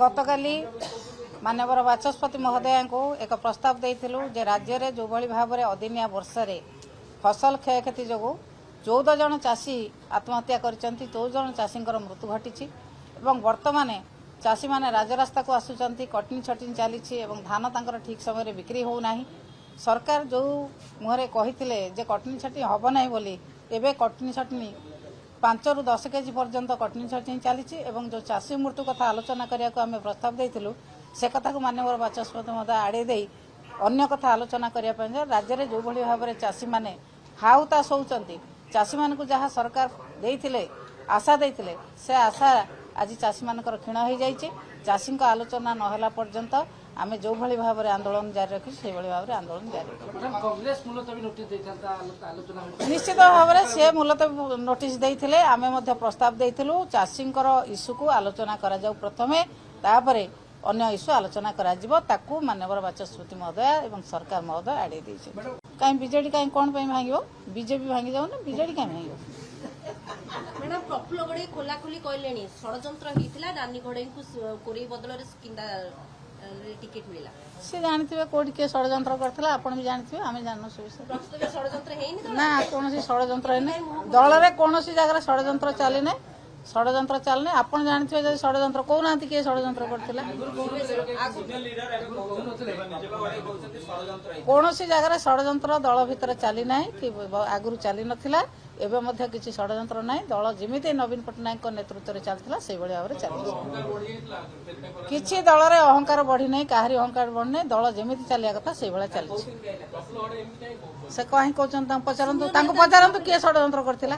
गतकाली माननीय बाचस्पति महोदय को एक प्रस्ताव देइथिलु जे राज्य में जो भाव में अदिनिया वर्षा फसल क्षयक्षति जो 14 जन चाषी आत्महत्या करचंती 14 जन चाषी मृत्यु घटी वर्तमान चाषी मैंने राजरास्ता को आसुचंती कटनी छटनी चली धान तांकर ठीक समय बिक्री होना सरकार जो मुहरे कही जे कटनी छटनी हम ना बोली एवं कटनी छटनी 5 ରୁ 10 केजी पर्यंत कटनी छटनी चली जो चाषी मृत्यु कथा आलोचना करने को आम प्रस्ताव देइथिलु से कथा को माननीय बाचस्पति महोदय आड़े दे अन्य कथा आलोचना करने राज्य में जो भाव में चाषी मैंने हाउतास होउचंती चाषी मान को जहाँ सरकार देइथिले आशा देइथिले से आशा आज चाषी मानकर क्षीण हो जाइए चाषी आलोचना नहला पर्यंत आम जो भाई भाव में आंदोलन जारी रखी से भाव में आंदोलन जारी निश्चित भाव में से मुलतवी नोटिस देते आम प्रस्ताव देइथिलु चाषी इश्यू को आलोचना करा जाऊ प्रथमे तापरे अन्य इश्यू आलोचना करा जिवो ताकू माननीय बाचस्पति महोदय एवं सरकार महोदय आड़े देइछे कहीं बीजेडी कहीं कौन भांग बीजेपी भांगी जाऊ ना बीजेडी कहीं भांग मैडम प्रफुल्ल गड़े खोला खोली कहले षड्यंत्र होता रानी घड़े कोरे बदल टिकेट मिला सी जानते कौटी किए षड्यंत्र करता आपड़ भी जानते आम जान षड्यंत्र ना कौन षड्यंत्र दल में कौन जगह षड्यंत्र चली ना षड्यंत्र चलने आप जानते जब षड्यंत्र कहना किए षड्यंत्र करथिला कौन जगह षड्यंत्र दल भितर चली ना कि आगु चली नाला एवं किसी षड्यंत्र ना दल जमी नवीन पट्टनायक नेतृत्व में चलता से भाव में चली किसी दल में अहंकार बढ़ी ना कहारी अहंकार बढ़ी दल जमी चलिया कथा से भाया चली से कहीं कहते पचारतु किए षड्यंत्र करथिला।